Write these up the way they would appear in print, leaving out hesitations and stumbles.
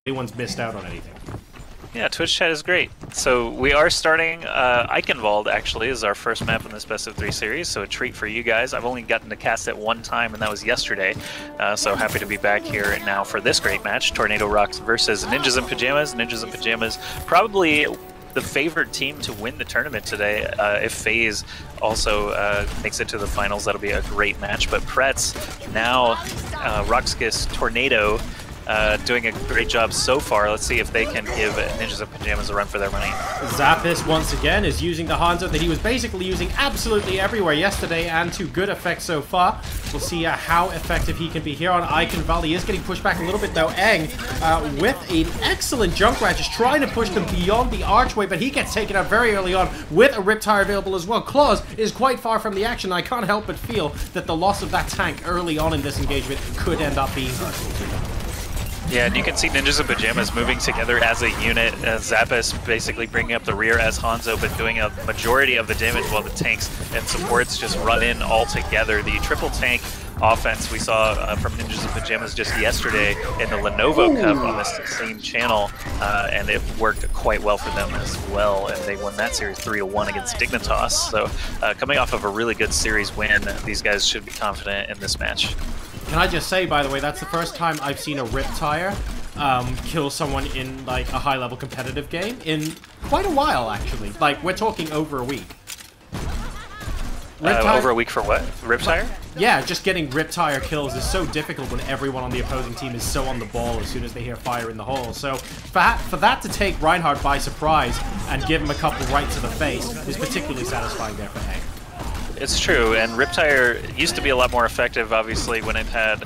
anyone's missed out on anything. Yeah, Twitch chat is great. So we are starting Eichenwalde, actually, is our first map in this best of 3 series, so a treat for you guys. I've only gotten to cast it one time, and that was yesterday. So happy to be back here now for this great match, Tornado.ROX versus Ninjas in Pyjamas. Ninjas in Pyjamas, probably the favorite team to win the tournament today. If FaZe also makes it to the finals, that'll be a great match. But Pretz, now Roxkis, Tornado, doing a great job so far. Let's see if they can give Ninjas in Pyjamas a run for their money. Zappis, once again, is using the Hanzo that he was basically using absolutely everywhere yesterday, and to good effect so far. We'll see how effective he can be here on Eichenwalde. He is getting pushed back a little bit, though. Eng, with an excellent Junkrat, just trying to push them beyond the archway, but he gets taken out very early on with a Riptire available as well. Claws is quite far from the action. I can't help but feel that the loss of that tank early on in this engagement could end up being hurtful to them. Yeah, and you can see Ninjas in Pyjamas moving together as a unit. Zappis basically bringing up the rear as Hanzo, but doing a majority of the damage while the tanks and supports just run in all together. The triple tank offense we saw from Ninjas in Pyjamas just yesterday in the Lenovo Cup on this same channel, and it worked quite well for them as well, and they won that series 3-1 against Dignitas. So coming off of a really good series win, these guys should be confident in this match. Can I just say, by the way, that's the first time I've seen a Riptire kill someone in, like, a high-level competitive game in quite a while, actually. Like, we're talking over a week. Over a week for what? Riptire? Yeah, just getting Riptire kills is so difficult when everyone on the opposing team is so on the ball as soon as they hear fire in the hole. So for that to take Reinhardt by surprise and give him a couple right to the face is particularly satisfying there for Hank. It's true, and Riptire used to be a lot more effective, obviously, when it had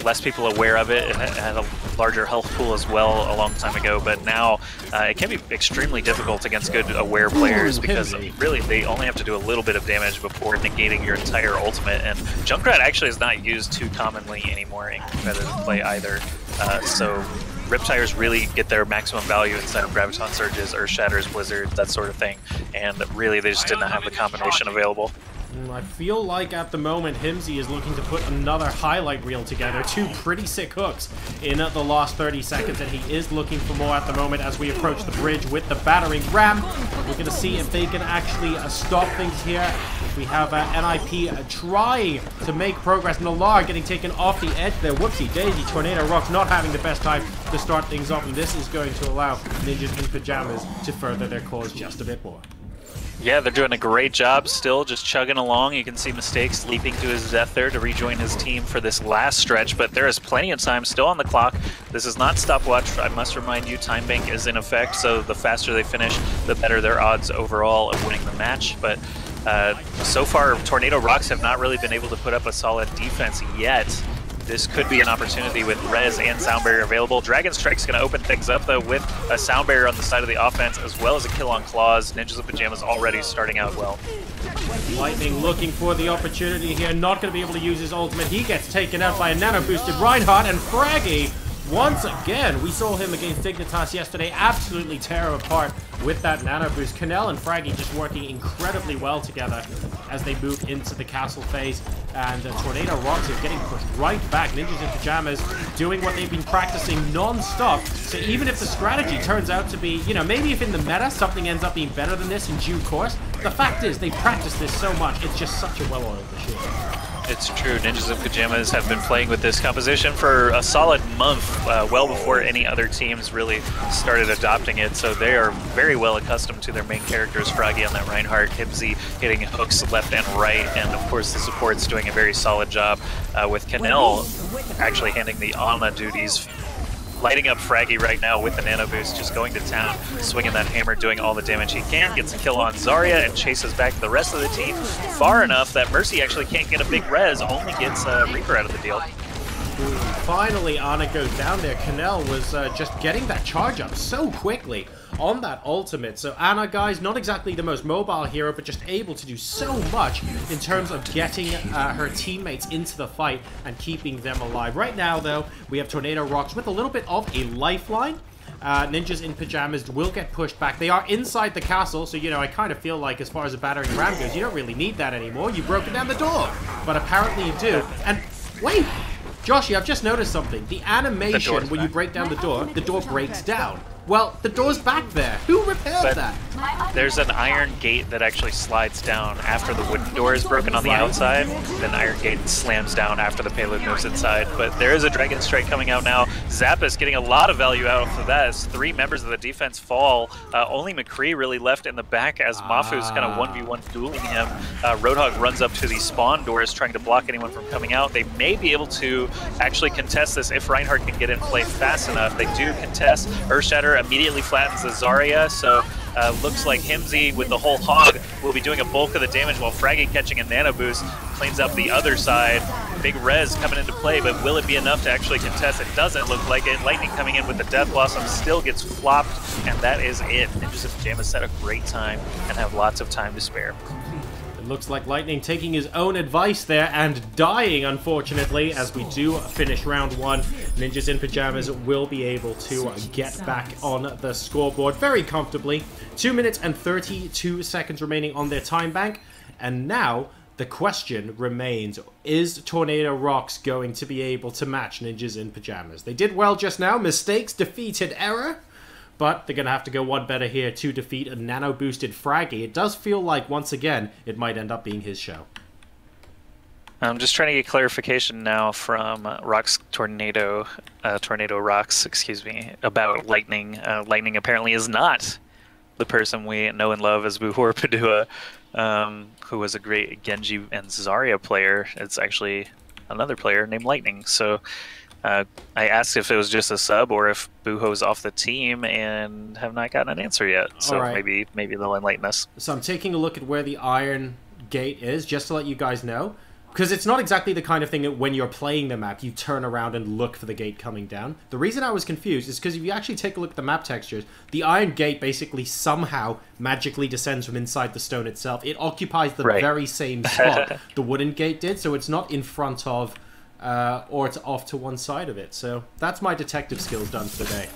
less people aware of it. It had a larger health pool as well a long time ago, but now it can be extremely difficult against good aware players because really they only have to do a little bit of damage before negating your entire ultimate, and Junkrat actually is not used too commonly anymore in competitive play either, so Riptires really get their maximum value inside of Graviton Surges, Earth Shatters, Blizzards, that sort of thing, and really they just didn't have the combination available. I feel like at the moment Himsy is looking to put another highlight reel together. Two pretty sick hooks in the last 30 seconds, and he is looking for more at the moment as we approach the bridge with the battering ram. We're going to see if they can actually stop things here. We have NIP trying to make progress. Nalar getting taken off the edge there. Whoopsie daisy. Tornado.ROX not having the best time to start things off, and this is going to allow Ninjas in Pyjamas to further their cause just a bit more. Yeah, they're doing a great job still, just chugging along. You can see Mistakes leaping to his death there to rejoin his team for this last stretch, but there is plenty of time still on the clock. This is not stopwatch. I must remind you, time bank is in effect, so the faster they finish, the better their odds overall of winning the match. But so far, Tornado.ROX have not really been able to put up a solid defense yet. This could be an opportunity with Res and Sound Barrier available. Dragon Strike's going to open things up, though, with a Sound Barrier on the side of the offense, as well as a kill on Claws. Ninjas in Pyjamas already starting out well. Lightning looking for the opportunity here, not going to be able to use his ultimate. He gets taken out by a nano-boosted Reinhardt, and Fraggy, once again, we saw him against Dignitas yesterday, absolutely tear him apart with that nano boost. Canel and Fraggy just working incredibly well together as they move into the castle phase, and Tornado.ROX is getting pushed right back. Ninjas in Pyjamas doing what they've been practicing non-stop, so even if the strategy turns out to be, you know, maybe if in the meta something ends up being better than this in due course, the fact is they practice this so much, it's just such a well-oiled machine. It's true. Ninjas in Pyjamas have been playing with this composition for a solid month, well before any other teams really started adopting it, so they are very well accustomed to their main characters, Froggy on that Reinhardt, Hibsy hitting hooks left and right, and of course the support's doing a very solid job with Canel actually handing the Ana duties, lighting up Fraggy right now with the nano boost, just going to town, swinging that hammer, doing all the damage he can, gets a kill on Zarya, and chases back the rest of the team far enough that Mercy actually can't get a big res, only gets Reaper out of the deal. Finally, Ana goes down there. Canel was just getting that charge up so quickly on that ultimate. So Ana, guys, not exactly the most mobile hero, but just able to do so much in terms of getting her teammates into the fight and keeping them alive. Right now, though, we have Tornado.ROX with a little bit of a lifeline. Ninjas in Pyjamas will get pushed back. They are inside the castle, so, you know, I kind of feel like as far as a battering ram goes, you don't really need that anymore. You've broken down the door. But apparently you do. And wait! Joshy, I've just noticed something. The animation when you break down the door breaks down. Well, the door's back there. Who repaired that? There's an iron gate that actually slides down after the wooden door is broken on the outside. Then iron gate slams down after the payload moves inside. But there is a Dragon Strike coming out now. Zappa's getting a lot of value out of that as 3 members of the defense fall. Only McCree really left in the back as Mafu's kind of 1v1 dueling him. Roadhog runs up to the spawn doors trying to block anyone from coming out. They may be able to actually contest this if Reinhardt can get in play fast enough. They do contest. Earthshatter immediately flattens the Zarya, so looks like Himsy with the whole hog will be doing a bulk of the damage while Fraggy catching a nano boost cleans up the other side. Big res coming into play, but will it be enough to actually contest? It doesn't look like it. Lightning coming in with the Death Blossom still gets flopped, and that is it. Ninjas in Pyjamas had a great time and have lots of time to spare. It looks like Lightning taking his own advice there and dying, unfortunately, as we do finish round 1. Ninjas in Pyjamas will be able to get back on the scoreboard very comfortably. 2 minutes and 32 seconds remaining on their time bank. And now the question remains, is Tornado.ROX going to be able to match Ninjas in Pyjamas? They did well just now. Mistakes defeated error. But they're going to have to go one better here to defeat a nano-boosted Fraggy. It does feel like, once again, it might end up being his show. I'm just trying to get clarification now from ROX Tornado.ROX, excuse me, about Lightning. Lightning apparently is not the person we know and love as Buhor Padua, who was a great Genji and Zarya player. It's actually another player named Lightning. So I asked if it was just a sub or if Buho's off the team and have not gotten an answer yet. So maybe they'll enlighten us. So I'm taking a look at where the Iron Gate is, just to let you guys know. Because it's not exactly the kind of thing that when you're playing the map, you turn around and look for the gate coming down. The reason I was confused is because if you actually take a look at the map textures, the Iron Gate basically somehow magically descends from inside the stone itself. It occupies the very same spot the wooden gate did, so it's not in front of... or it's off to one side of it. So that's my detective skills done for the day.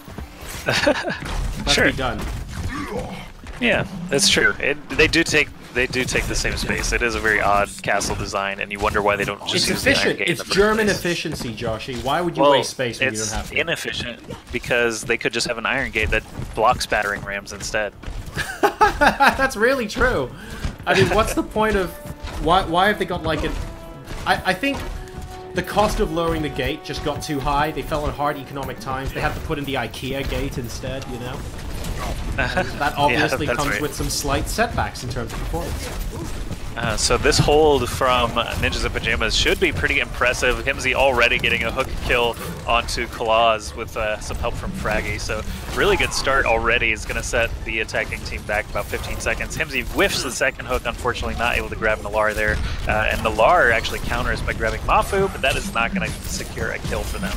Let's be done. Yeah, that's true. They do take the same space. It is a very odd castle design, and you wonder why they don't just use the Iron Gate. It's German efficiency, Joshy. Why would you waste space when you don't have to? It's inefficient because they could just have an Iron Gate that blocks battering rams instead. That's really true. I mean, what's the point of... Why have they got like it? I think... the cost of lowering the gate just got too high. They fell on hard economic times. They had to put in the IKEA gate instead, you know? That obviously comes with some slight setbacks in terms of performance. So this hold from Ninjas in Pyjamas should be pretty impressive. Himsy already getting a hook kill onto Claws with some help from Fraggy. So really good start already is going to set the attacking team back about 15 seconds. Himsy whiffs the second hook, unfortunately not able to grab Nalar there. And Nalar actually counters by grabbing Mafu, but that is not going to secure a kill for them.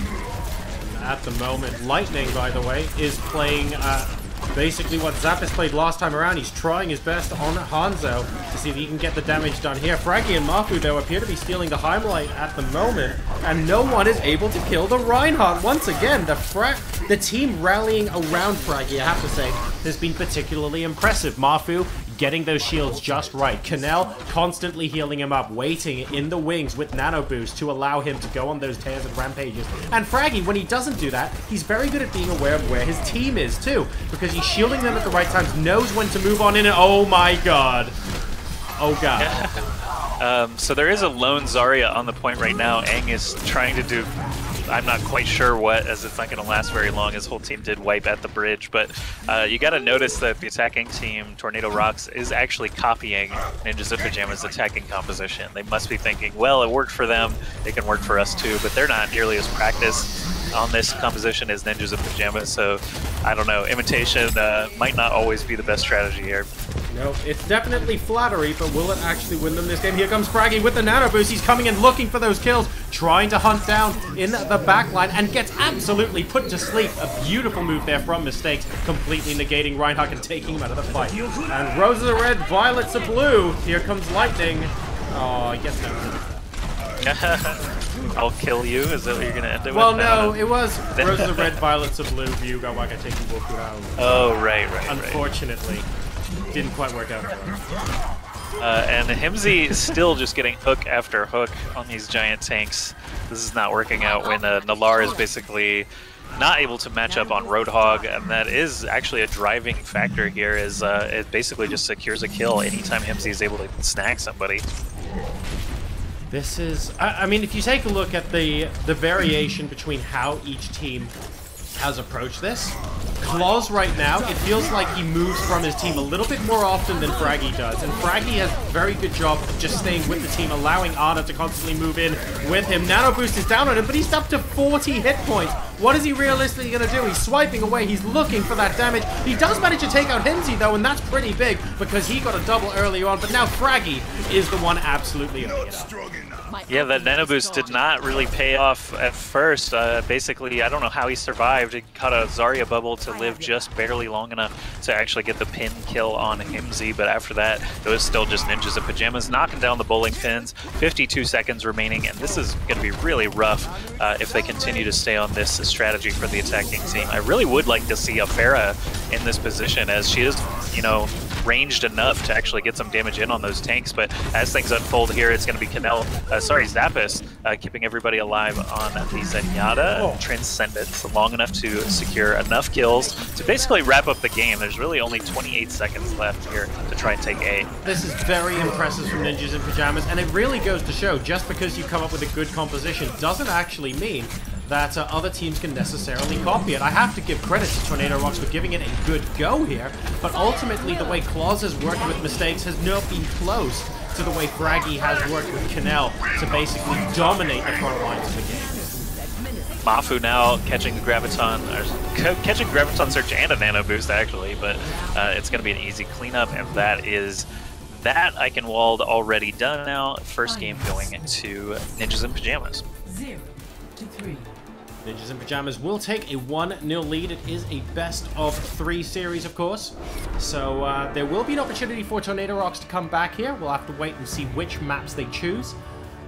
At the moment, Lightning, by the way, is playing... basically what Zappis played last time around. He's trying his best on Hanzo to see if he can get the damage done here. Fraggy and Mafu, though, appear to be stealing the Heimlight at the moment, and no one is able to kill the Reinhardt. Once again, the team rallying around Fraggy, I have to say, has been particularly impressive. Mafu getting those shields just right. Canel constantly healing him up, waiting in the wings with Nano Boost to allow him to go on those tears and rampages. And Fraggy, when he doesn't do that, he's very good at being aware of where his team is too, because he's shielding them at the right times, knows when to move on in, and oh my god. Oh god. So there is a lone Zarya on the point right now. Aang is trying to do... I'm not quite sure what, as it's not going to last very long. His whole team did wipe at the bridge, but you got to notice that the attacking team, Tornado.ROX, is actually copying Ninjas in Pyjamas' attacking composition. They must be thinking, well, it worked for them, it can work for us too, but they're not nearly as practiced on this composition as Ninjas in Pyjamas, so I don't know, imitation might not always be the best strategy here. No, it's definitely flattery, but will it actually win them this game? Here comes Fraggy with the Nano Boost. He's coming in looking for those kills, trying to hunt down in the backline, and gets absolutely put to sleep. A beautiful move there from Mistakes, completely negating Reinhardt and taking him out of the fight. And roses are red, violets are blue. Here comes Lightning. Oh, he gets no. I'll kill you? Is that what you're going to end it with? Well, no, it was roses are red, violets are blue, Ryuga Waga taking Boku out. Oh, right. Unfortunately, didn't quite work out for him. And Himsy is still just getting hook after hook on these giant tanks. This is not working out when Nalar is basically not able to match up on Roadhog, and that is actually a driving factor here, is it basically just secures a kill anytime Himsy is able to snag somebody. This is, I mean, if you take a look at the variation between how each team has approached this, Claus right now, it feels like he moves from his team a little bit more often than Fraggy does. And Fraggy has a very good job of just staying with the team, allowing Ana to constantly move in with him. Nano Boost is down on him, but he's up to 40 hit points. What is he realistically going to do? He's swiping away. He's looking for that damage. He does manage to take out Himsy, though, and that's pretty big because he got a double earlier on. But now Fraggy is the one absolutely owning it up. Yeah, that nano boost did not really pay off at first. Basically, I don't know how he survived. He caught a Zarya bubble to live just barely long enough to actually get the pin kill on Himsy, but after that, it was still just Ninjas in Pyjamas knocking down the bowling pins. 52 seconds remaining, and this is going to be really rough if they continue to stay on this strategy for the attacking team. I really would like to see a Pharah in this position, as she is, you know, ranged enough to actually get some damage in on those tanks, but as things unfold here, it's going to be Zappis keeping everybody alive on the Zenyatta Transcendent long enough to secure enough kills to basically wrap up the game. There's really only 28 seconds left here to try and take A. This is very impressive from Ninjas in Pyjamas, and it really goes to show just because you come up with a good composition doesn't actually mean that other teams can necessarily copy it. I have to give credit to Tornado.ROX for giving it a good go here, but ultimately the way Claus has worked with mistakes has not been close to the way Fraggy has worked with Canel to basically dominate the front lines of the game. Mafu now catching the Graviton, or catching Graviton Search and a Nano Boost actually, but it's going to be an easy cleanup, and that is that Eichenwalde already done now. First game going to Ninjas in Pyjamas. 0-3. Ninjas in Pyjamas will take a 1-0 lead. It is a best-of-3 series, of course. So there will be an opportunity for Tornado.ROX to come back here. We'll have to wait and see which maps they choose.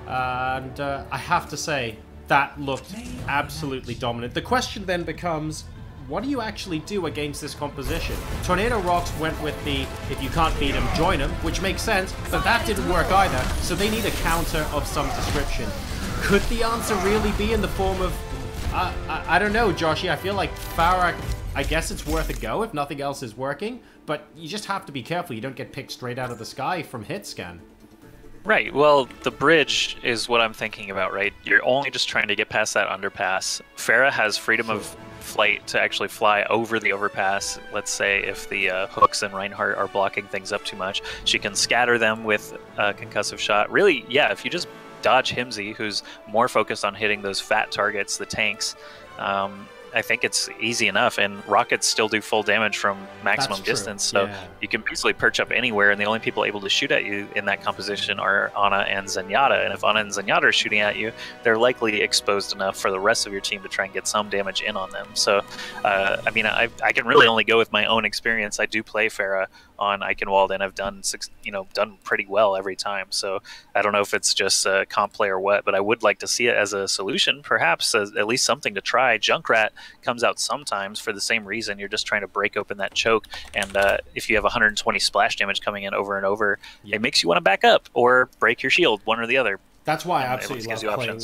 And I have to say, that looked absolutely dominant. The question then becomes, what do you actually do against this composition? Tornado.ROX went with the, if you can't beat him, join him, which makes sense, but that didn't work either. So they need a counter of some description. Could the answer really be in the form of, I don't know, Joshy, I feel like Pharah, I guess it's worth a go if nothing else is working, but you just have to be careful you don't get picked straight out of the sky from hit scan. Right, well, the bridge is what I'm thinking about, right? You're only just trying to get past that underpass. Pharah has freedom of flight to actually fly over the overpass. Let's say if the Hooks and Reinhardt are blocking things up too much, she can scatter them with a concussive shot. Really, yeah, if you just dodge Himsy, who's more focused on hitting those fat targets, the tanks, I think it's easy enough, and rockets still do full damage from maximum distance, so you can basically perch up anywhere, and the only people able to shoot at you in that composition are Ana and Zenyatta, and if Ana and Zenyatta are shooting at you, they're likely exposed enough for the rest of your team to try and get some damage in on them. So, I mean, I can really only go with my own experience. I do play Pharah on Eichenwalde, and I've done done pretty well every time. So I don't know if it's just a comp play or what, but I would like to see it as a solution, perhaps at least something to try. Junkrat comes out sometimes for the same reason. You're just trying to break open that choke, and if you have 120 splash damage coming in over and over, it makes you want to back up or break your shield, one or the other. That's why I absolutely love playing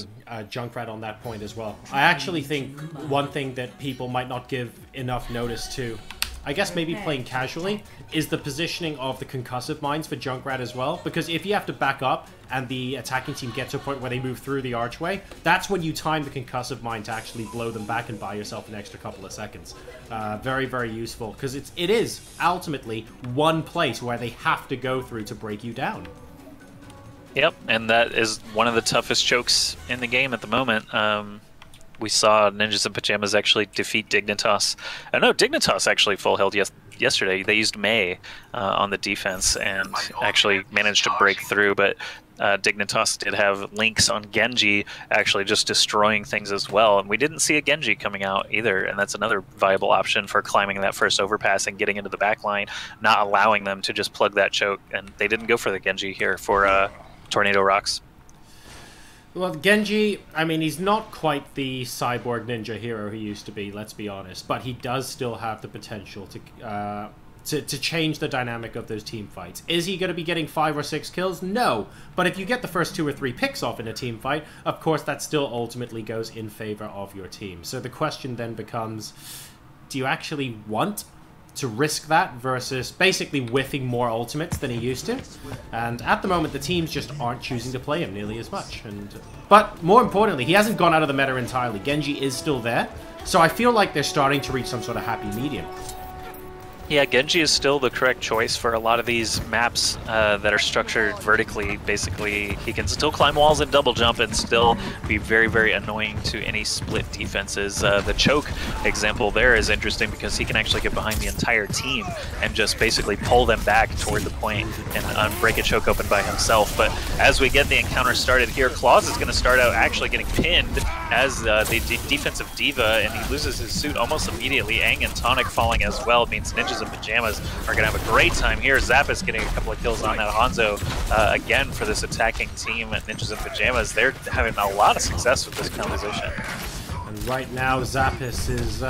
Junkrat on that point as well. I actually think one thing that people might not give enough notice to, I guess maybe playing casually, is the positioning of the concussive mines for Junkrat as well. Because if you have to back up and the attacking team gets to a point where they move through the archway, that's when you time the concussive mine to actually blow them back and buy yourself an extra couple of seconds. Very, very useful, because it is ultimately one place where they have to go through to break you down. Yep, and that is one of the toughest chokes in the game at the moment. We saw Ninjas in Pyjamas actually defeat Dignitas. No, Dignitas actually full held yesterday. They used Mei on the defense and actually managed to break through, but Dignitas did have links on Genji actually just destroying things as well, and we didn't see a Genji coming out either, and that's another viable option for climbing that first overpass and getting into the back line, not allowing them to just plug that choke, and they didn't go for the Genji here for Tornado.ROX. Well, Genji, I mean, he's not quite the cyborg ninja hero he used to be, let's be honest, but he does still have the potential to change the dynamic of those team fights. Is he going to be getting 5 or 6 kills? No. But if you get the first 2 or 3 picks off in a team fight, of course that still ultimately goes in favor of your team. So the question then becomes, do you actually want to risk that versus basically whiffing more ultimates than he used to? And at the moment, the teams just aren't choosing to play him nearly as much. But more importantly, he hasn't gone out of the meta entirely. Genji is still there. So I feel like they're starting to reach some sort of happy medium. Yeah, Genji is still the correct choice for a lot of these maps that are structured vertically. Basically, he can still climb walls and double jump and still be very, very annoying to any split defenses. The choke example there is interesting because he can actually get behind the entire team and just basically pull them back toward the point and break a choke open by himself. But as we get the encounter started here, Claus is going to start out actually getting pinned as the defensive diva, and he loses his suit almost immediately. Aang and Tonic falling as well means Ninjas and Pyjamas are going to have a great time here. Zappis getting a couple of kills on that Hanzo again for this attacking team at Ninjas and Pyjamas. They're having a lot of success with this composition. And right now, Zappis is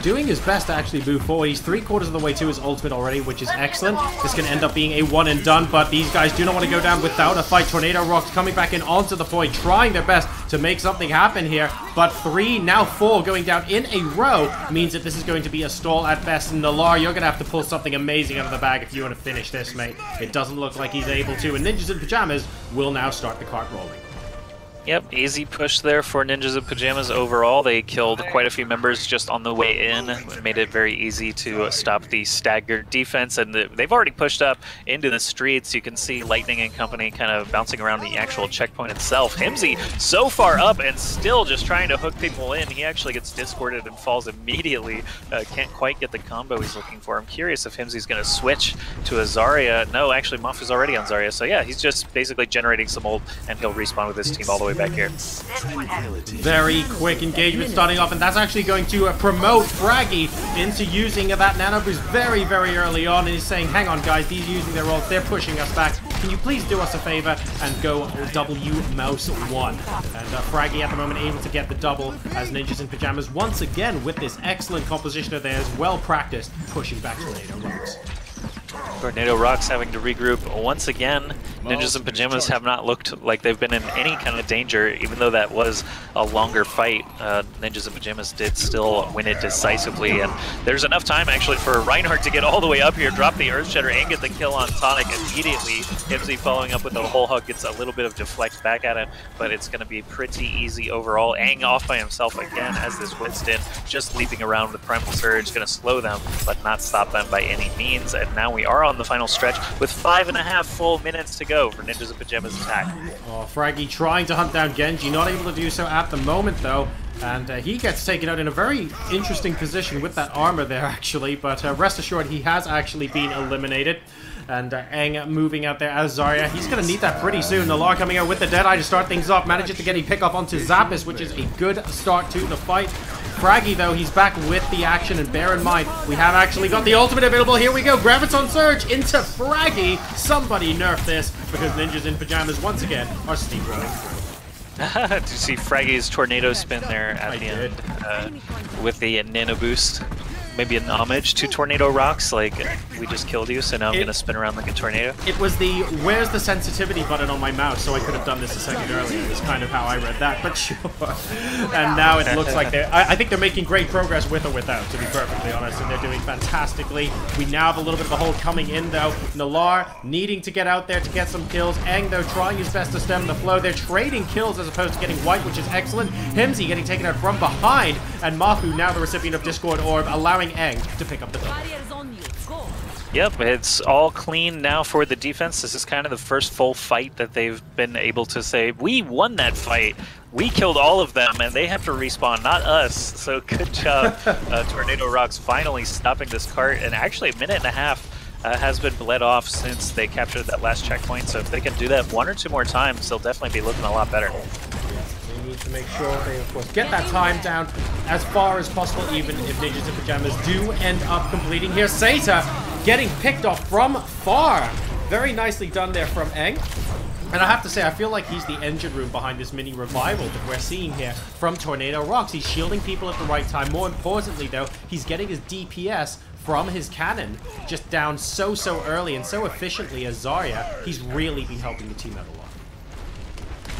doing his best to actually move forward. He's 3/4 of the way to his ultimate already, which is excellent. This can end up being a one and done, but these guys do not want to go down without a fight. Tornado.ROX coming back in onto the point, trying their best to make something happen here. But 3, now 4 going down in a row means that this is going to be a stall at best. And Nalar, you're going to have to pull something amazing out of the bag if you want to finish this, mate. It doesn't look like he's able to, and Ninjas in Pyjamas will now start the cart rolling. Yep, easy push there for Ninjas in Pyjamas overall. They killed quite a few members just on the way in, made it very easy to stop the staggered defense, and they've already pushed up into the streets. You can see Lightning and company kind of bouncing around the actual checkpoint itself. Himsy so far up and still just trying to hook people in. He actually gets discorded and falls immediately. Can't quite get the combo he's looking for. I'm curious if Himsy's going to switch to a Zarya. No, actually Mafu's already on Zarya, so yeah, he's just basically generating some ult, and he'll respawn with his team all the way back here. Very quick engagement starting off, and that's actually going to promote Fraggy into using that nano boost very, very early on. And he's saying, hang on guys, these using their ults, they're pushing us back. Can you please do us a favor and go W mouse 1? And Fraggy at the moment able to get the double as Ninjas in Pyjamas once again with this excellent composition of theirs, well practiced, pushing back Tornado.ROX. Tornado.ROX having to regroup once again. Ninjas in Pyjamas have not looked like they've been in any kind of danger, even though that was a longer fight. Ninjas in Pyjamas did still win it decisively, and there's enough time actually for Reinhardt to get all the way up here, drop the Earth Shatter, and get the kill on Tonic immediately. Himsy following up with a whole hug, gets a little bit of deflect back at him, but it's going to be pretty easy overall. Aang off by himself again as this Winston just leaping around with Primal Surge, going to slow them, but not stop them by any means. And now we are on the final stretch with 5.5 full minutes to go for Ninjas in Pyjamas attack. Oh, Fraggy trying to hunt down Genji, not able to do so at the moment though, and he gets taken out in a very interesting position with that armor there actually, but rest assured he has actually been eliminated. And Aang moving out there as Zarya. He's going to need that pretty soon. Nalar coming out with the Deadeye to start things off. Manages to get a pick up onto Zappis, which is a good start to the fight. Fraggy, though, he's back with the action. And bear in mind, we have actually got the ultimate available. Here we go. Graviton Surge into Fraggy. Somebody nerf this because Ninjas in Pyjamas, once again, are steamrolling. Did you see Fraggy's tornado spin there at the end with the nano boost? Maybe an homage to Tornado.ROX, like, we just killed you, so now I'm going to spin around like a tornado. It was the, where's the sensitivity button on my mouse, so I could have done this a second earlier. It was kind of how I read that, but sure. And now it looks like they're, I think they're making great progress with or without, to be perfectly honest, and they're doing fantastically. We now have a little bit of a hold coming in, though. Nalar needing to get out there to get some kills. Aang, though, trying his best to stem the flow. They're trading kills as opposed to getting white, which is excellent. Himsy getting taken out from behind, and Mafu, now the recipient of Discord Orb, allowing Aang to pick up the double. Yep, it's all clean now for the defense. This is kind of the first full fight that they've been able to say, we won that fight. We killed all of them, and they have to respawn, not us. So good job, Tornado.ROX finally stopping this cart. And actually, a minute and a half has been bled off since they captured that last checkpoint. So if they can do that 1 or 2 more times, they'll definitely be looking a lot better. To make sure they, of course, get that time down as far as possible, even if Ninjas in Pyjamas do end up completing here. Seta getting picked off from far. Very nicely done there from Aang. And I have to say, I feel like he's the engine room behind this mini revival that we're seeing here from Tornado.ROX. He's shielding people at the right time. More importantly, though, he's getting his DPS from his cannon, just down so early and so efficiently as Zarya, he's really been helping the team out a lot.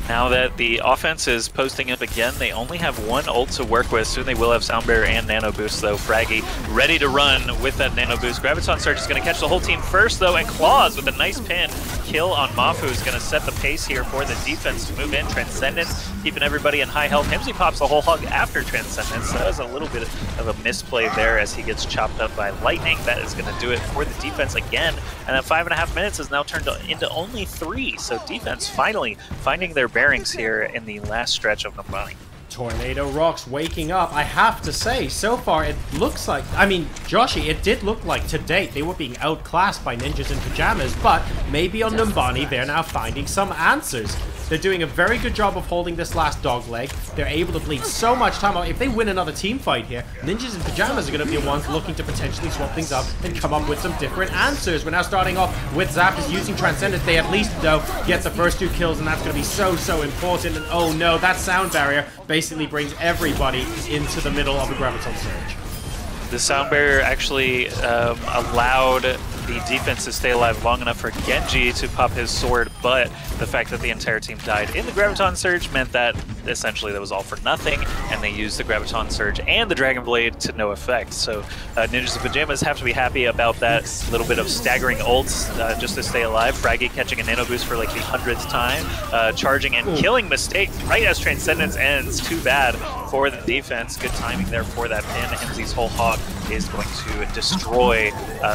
Now that the offense is posting up again, they only have one ult to work with. Soon they will have Sound Barrier and Nano Boost, though. Fraggy ready to run with that Nano Boost. Graviton Surge is going to catch the whole team first, though, and Claws with a nice pin. Kill on Mafu is going to set the pace here for the defense to move in. Transcendence keeping everybody in high health. Himsy pops a whole hug after Transcendence. That was a little bit of a misplay there as he gets chopped up by Lightning. That is going to do it for the defense again. And that 5.5 minutes is now turned into only 3. So defense finally finding their bearings here in the last stretch of Numbani. Tornado.ROX waking up. I have to say, so far it looks like, I mean, Joshy, it did look like to date they were being outclassed by Ninjas in Pyjamas, but maybe on Numbani they're now finding some answers. They're doing a very good job of holding this last dog leg. They're able to bleed so much time out. If they win another team fight here, Ninjas in Pyjamas are going to be the ones looking to potentially swap things up and come up with some different answers. We're now starting off with Zappis using Transcendence. They at least, though, get the first 2 kills, and that's going to be so important. And oh no, that Sound Barrier basically brings everybody into the middle of a Graviton Surge. The Sound Barrier actually allowed the defense to stay alive long enough for Genji to pop his sword, but the fact that the entire team died in the Graviton Surge meant that essentially that was all for nothing, and they used the Graviton Surge and the Dragon Blade to no effect. So Ninjas in Pyjamas have to be happy about that little bit of staggering ults just to stay alive. Fraggy catching a Nano Boost for like the 100th time, charging and killing Mistake right as Transcendence ends. Too bad for the defense. Good timing there for that pin. Himsy's whole hog is going to destroy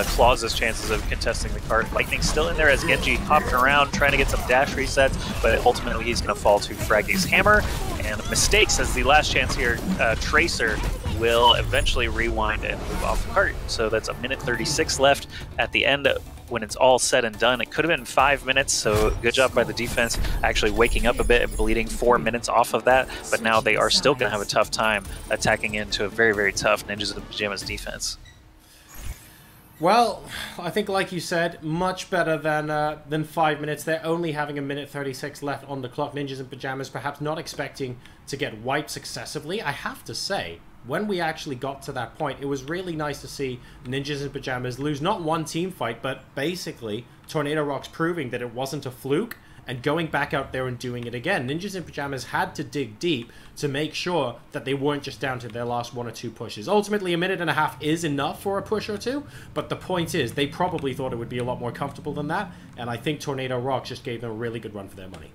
Claw's chances of contesting the card. Lightning still in there as Genji hopping around trying to get some dash resets, but ultimately he's going to fall to Fraggy's hammer. And Mistakes as the last chance here. Tracer will eventually rewind and move off the cart. So that's 1:36 left at the end. When it's all said and done, it could have been 5 minutes, so good job by the defense actually waking up a bit and bleeding 4 minutes off of that, but now they are still going to have a tough time attacking into a very tough Ninjas in Pyjamas defense. Well, I think like you said, much better than 5 minutes. They're only having 1:36 left on the clock. Ninjas in Pyjamas perhaps not expecting to get wiped successively. I have to say, when we actually got to that point, it was really nice to see Ninjas in Pyjamas lose not one team fight, but basically Tornado.ROX proving that it wasn't a fluke and going back out there and doing it again. Ninjas in Pyjamas had to dig deep to make sure that they weren't just down to their last 1 or 2 pushes. Ultimately, 1.5 minutes is enough for a push or 2, but the point is, they probably thought it would be a lot more comfortable than that, and I think Tornado.ROX just gave them a really good run for their money.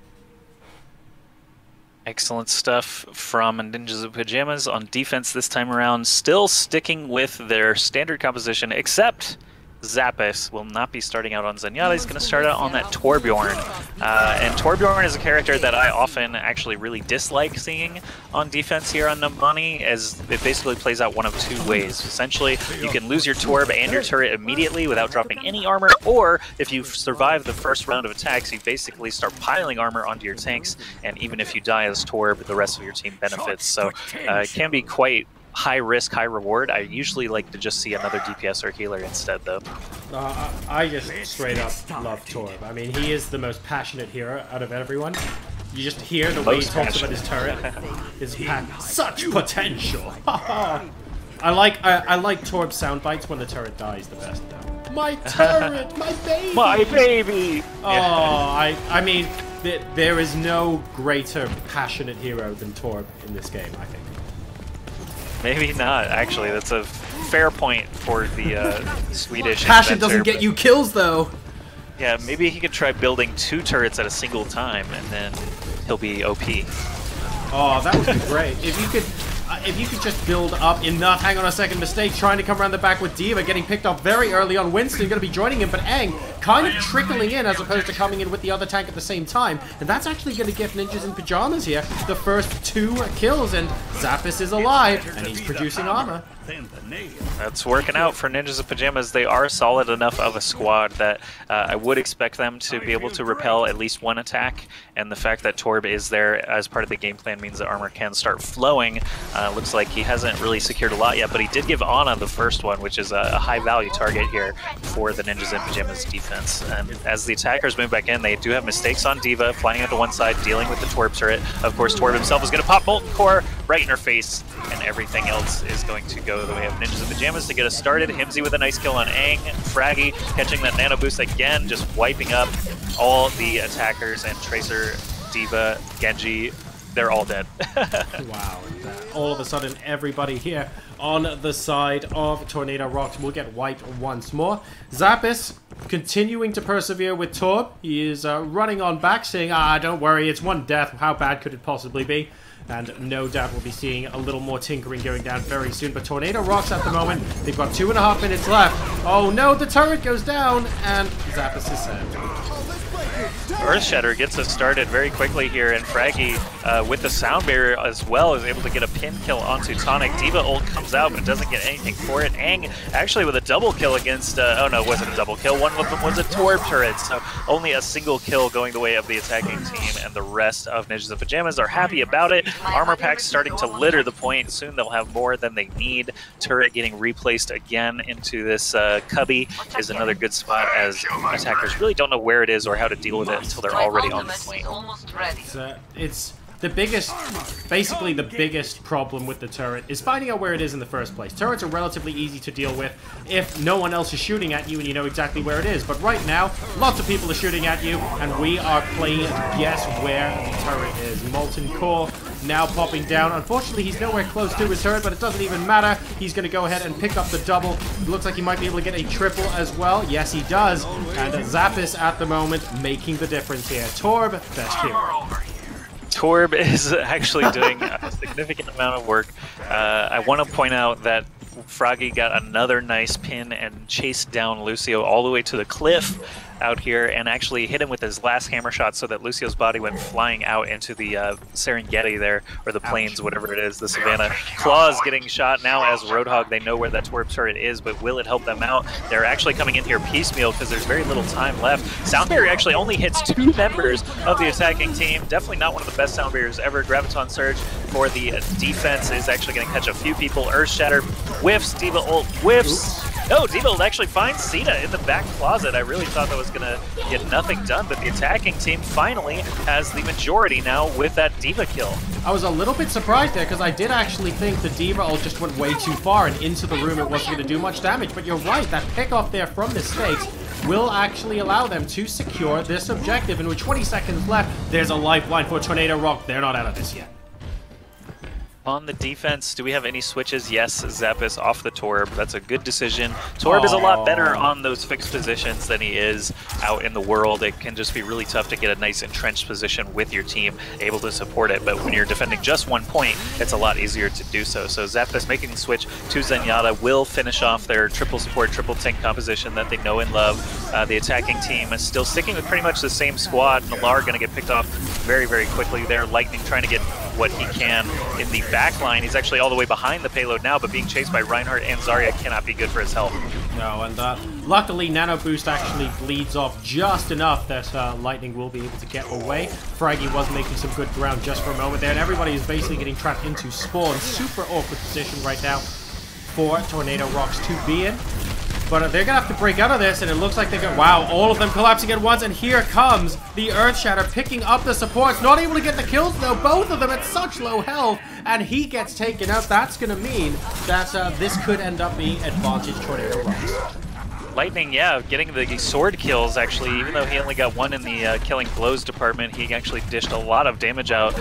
Excellent stuff from Ninjas in Pyjamas on defense this time around, still sticking with their standard composition, except Zappis will not be starting out on Zenyatta. He's going to start out on that Torbjorn. And Torbjorn is a character that I often actually really dislike seeing on defense here on Numbani, as it basically plays out one of 2 ways. Essentially, you can lose your Torb and your turret immediately without dropping any armor, or if you survive the first round of attacks, you basically start piling armor onto your tanks, and even if you die as Torb, the rest of your team benefits. So it can be quite high risk, high reward. I usually like to just see another DPS or healer instead, though. I just straight up love Torb. I mean, he is the most passionate hero out of everyone. You just hear the way he talks about his turret. Such potential. I like Torb's sound bites when the turret dies the best, though. My turret, my baby, my baby. Oh, I mean, there is no greater passionate hero than Torb in this game, I think. Maybe not, actually. That's a fair point for the Swedish Passion inventor, doesn't get you kills, though. Yeah, maybe he could try building 2 turrets at a single time, and then he'll be OP. Oh, that would be great. If you could just build up enough. Hang on a second, Mistake trying to come around the back with D.Va, getting picked up very early on. Winston going to be joining him, but Aang kind of trickling in as opposed to coming in with the other tank at the same time. And that's actually going to give Ninjas in Pyjamas here the first 2 kills, and Zappis is alive, and he's producing armor. That's working out for Ninjas in Pyjamas. They are solid enough of a squad that I would expect them to be able to repel at least 1 attack, and the fact that Torb is there as part of the game plan means that armor can start flowing. Looks like he hasn't really secured a lot yet, but he did give Ana the first one, which is a high value target here for the Ninjas in Pyjamas defense. defense. And as the attackers move back in, they do have mistakes on D.Va, flying out to one side, dealing with the Torb turret. Of course, Torb himself is going to pop Molten Core right in her face, and everything else is going to go the way of Ninjas in Pyjamas to get us started. Himsy with a nice kill on Aang. Fraggy catching that nano boost again, just wiping up all the attackers, and Tracer, D.Va, Genji, they're all dead. Wow, and all of a sudden everybody here on the side of Tornado.ROX will get wiped once more. Zappis continuing to persevere with Torb. He is running on back saying, don't worry, it's one death, how bad could it possibly be? And no doubt we'll be seeing a little more tinkering going down very soon. But Tornado.ROX at the moment, they've got 2.5 minutes left. Oh no, the turret goes down, and Zappis is saved. Earthshatter gets us started very quickly here, and Fraggy with the sound barrier as well is able to get a pin kill onto Tonic. D.Va ult comes out but doesn't get anything for it. Aang actually with a double kill against, oh no, it wasn't a double kill. One of them was a Torb turret, so only a single kill going the way of the attacking team, and the rest of Ninjas in Pyjamas are happy about it. Armor packs starting to litter the point. Soon they'll have more than they need. Turret getting replaced again into this cubby is another good spot, as attackers really don't know where it is or how to deal with it until they're already on the point. It's the biggest, basically the biggest problem with the turret is finding out where it is in the first place. Turrets are relatively easy to deal with if no one else is shooting at you and you know exactly where it is. But right now, lots of people are shooting at you, and we are playing guess where the turret is. Molten Core now popping down. Unfortunately, he's nowhere close to his turret, but it doesn't even matter. He's going to go ahead and pick up the double. It looks like he might be able to get a triple as well. Yes, he does. And Zappis at the moment making the difference here. Torb, best hero. Torb is actually doing a significant amount of work. I want to point out that Froggy got another nice pin and chased down Lucio all the way to the cliff out here, and actually hit him with his last hammer shot so that Lucio's body went flying out into the Serengeti there, or the plains, whatever it is, the savannah. Claws getting shot now as Roadhog. They know where that Torb turret is, but will it help them out? They're actually coming in here piecemeal because there's very little time left. Sound Barrier actually only hits 2 members of the attacking team. Definitely not one of the best Sound Barriers ever. Graviton Surge for the defense is actually going to catch a few people. Earthshatter whiffs, D.Va ult whiffs. No, D.Va ult actually finds Cena in the back closet. I really thought that was going to get nothing done, but the attacking team finally has the majority now with that D.Va kill. I was a little bit surprised there because I did actually think the D.Va ult just went way too far and into the room it wasn't going to do much damage, but you're right, that pick off there from the stakes will actually allow them to secure this objective, and with 20 seconds left, there's a lifeline for Tornado.ROX. They're not out of this yet. On the defense, do we have any switches? Yes, Zappis off the Torb. That's a good decision. Torb is a lot better on those fixed positions than he is out in the world. It can just be really tough to get a nice entrenched position with your team, able to support it. But when you're defending just 1 point, it's a lot easier to do so. So Zappis making the switch to Zenyatta will finish off their triple support, triple tank composition that they know and love. The attacking team is still sticking with pretty much the same squad. Nalar going to get picked off very, very quickly there. Lightning trying to get what he can in the back line. He's actually all the way behind the payload now, but being chased by Reinhardt and Zarya cannot be good for his health. No, and luckily Nano Boost actually bleeds off just enough that Lightning will be able to get away. Fraggy was making some good ground just for a moment there, and everybody is basically getting trapped into spawn. Super awkward position right now for Tornado.ROX to be in. But they're going to have to break out of this, and it looks like they got, wow, all of them collapsing at once, and here comes the Earthshatter picking up the supports, not able to get the kills, though, both of them at such low health, and he gets taken out. That's going to mean that this could end up being advantage Tornado.ROX. Lightning, yeah, getting the sword kills, actually, even though he only got 1 in the killing blows department, he actually dished a lot of damage out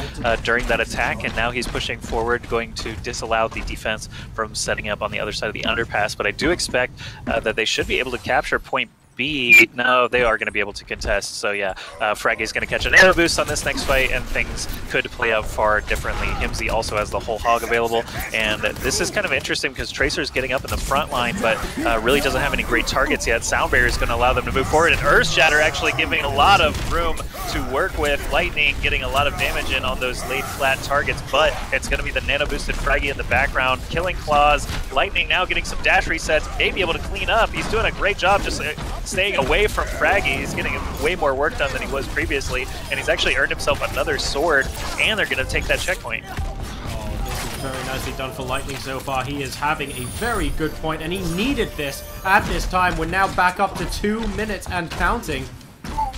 during that attack, and now he's pushing forward, going to disallow the defense from setting up on the other side of the underpass. But I do expect that they should be able to capture point B. No, they are going to be able to contest. So yeah, Fraggy's going to catch an arrow boost on this next fight, and things could play out far differently. Himsy also has the whole hog available, and this is kind of interesting because Tracer's getting up in the front line, but really doesn't have any great targets yet. Sound Barrier is going to allow them to move forward, and Earthshatter actually giving a lot of room to work with. Lightning getting a lot of damage in on those laid flat targets, but it's going to be the nano boosted Fraggy in the background, killing claws. Lightning now getting some dash resets, maybe able to clean up. He's doing a great job just staying away from Fraggy. He's getting way more work done than he was previously, and he's actually earned himself another sword, and they're going to take that checkpoint. Oh, this is Very nicely done for Lightning so far. He is having a very good point, and he needed this at this time. We're now back up to 2 minutes and counting.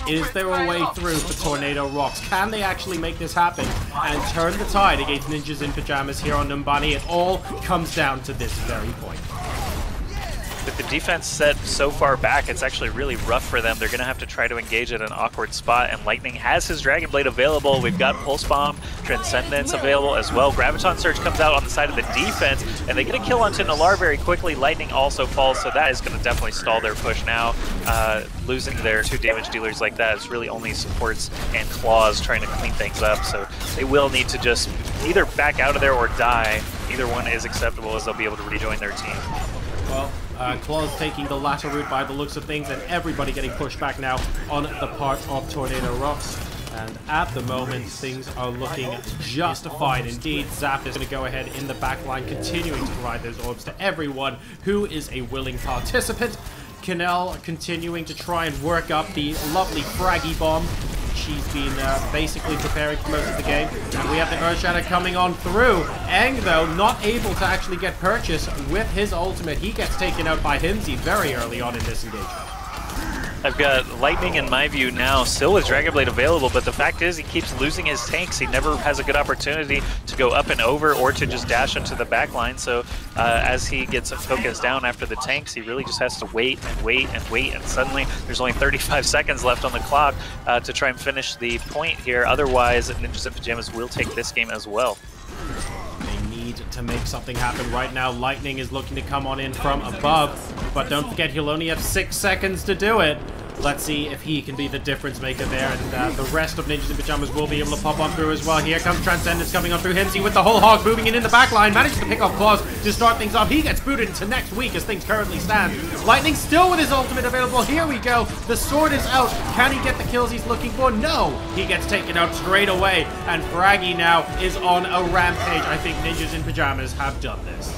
Is there a way through for Tornado.ROX? Can they actually make this happen and turn the tide against Ninjas in Pyjamas here on Numbani? It all comes down to this very point. With the defense set so far back, it's actually really rough for them. They're going to have to try to engage at an awkward spot, and Lightning has his Dragon Blade available. We've got Pulse Bomb, Transcendence available as well. Graviton Surge comes out on the side of the defense, and they get a kill onto Nalar very quickly. Lightning also falls, so that is going to definitely stall their push now. Losing their 2 damage dealers like that is really only supports and claws trying to clean things up, so they will need to just either back out of there or die. Either one is acceptable, as they'll be able to rejoin their team. Well, Claws taking the latter route by the looks of things, and everybody getting pushed back now on the part of Tornado.ROX. And at the moment, things are looking just fine indeed. Zap is going to go ahead in the back line, continuing to provide those orbs to everyone who is a willing participant. Canel continuing to try and work up the lovely Fraggy Bomb. She's been basically preparing for most of the game. And we have the Earthshatter coming on through. Eng, though, not able to actually get purchased with his ultimate. He gets taken out by Himsy very early on in this engagement. I've got Lightning in my view now, still with Dragon Blade available, but the fact is he keeps losing his tanks. He never has a good opportunity to go up and over or to just dash into the back line. So as he gets focused down after the tanks, he really just has to wait and wait and wait. And suddenly there's only 35 seconds left on the clock to try and finish the point here. Otherwise, Ninjas in Pyjamas will take this game as well. To make something happen right now. Lightning is looking to come on in from above, but don't forget he'll only have 6 seconds to do it. Let's see if he can be the difference maker there, and the rest of Ninjas in Pyjamas will be able to pop on through as well. Here comes Transcendence coming on through Himsy with the whole hog moving in the back line, manages to pick off Claws to start things off. He gets booted into next week as things currently stand. Lightning still with his ultimate available. Here we go. The sword is out. Can he get the kills he's looking for? No. He gets taken out straight away, and Fraggy now is on a rampage. I think Ninjas in Pyjamas have done this.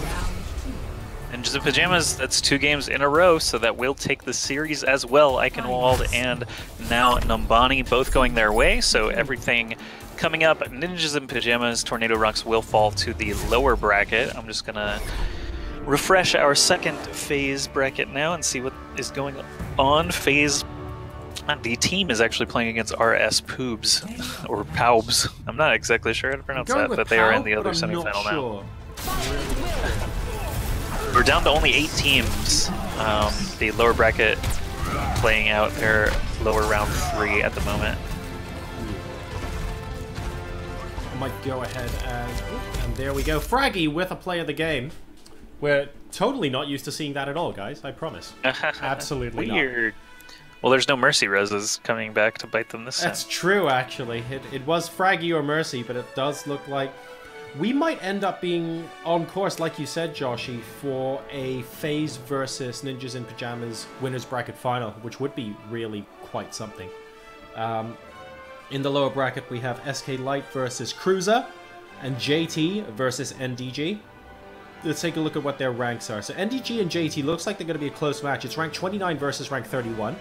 Ninjas in Pyjamas, that's 2 games in a row, so that will take the series as well. Eichenwalde and now Numbani both going their way, so everything coming up. Ninjas in Pyjamas, Tornado.ROX will fall to the lower bracket. I'm just going to refresh our second phase bracket now and see what is going on. The team is actually playing against RS Poobs, or Paubs. I'm not exactly sure how to pronounce that, but they are in the other semifinal now. We're down to only 8 teams. The lower bracket playing out their lower round 3 at the moment. Might go ahead and there we go. Fraggy with a play of the game. We're totally not used to seeing that at all, guys. I promise. Absolutely Weird. Well, there's no Mercy Reses coming back to bite them this time. That's true, actually. It was Fraggy or Mercy, but it does look like we might end up being on course, like you said, Joshy, for a FaZe versus Ninjas in Pyjamas winners bracket final, which would be really quite something. In the lower bracket, we have SK Light versus Cruiser and JT versus NDG. Let's take a look at what their ranks are. So NDG and JT looks like they're going to be a close match. It's rank 29 versus rank 31.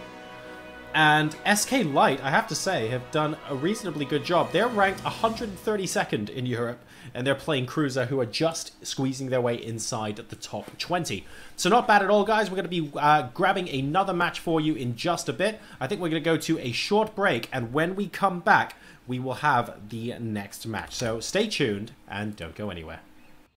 And SK Light, I have to say, have done a reasonably good job. They're ranked 132nd in Europe, and they're playing Cruiser, who are just squeezing their way inside the top 20. So not bad at all, guys. We're going to be grabbing another match for you in just a bit. I think we're going to go to a short break, and when we come back, we will have the next match. So stay tuned, and don't go anywhere.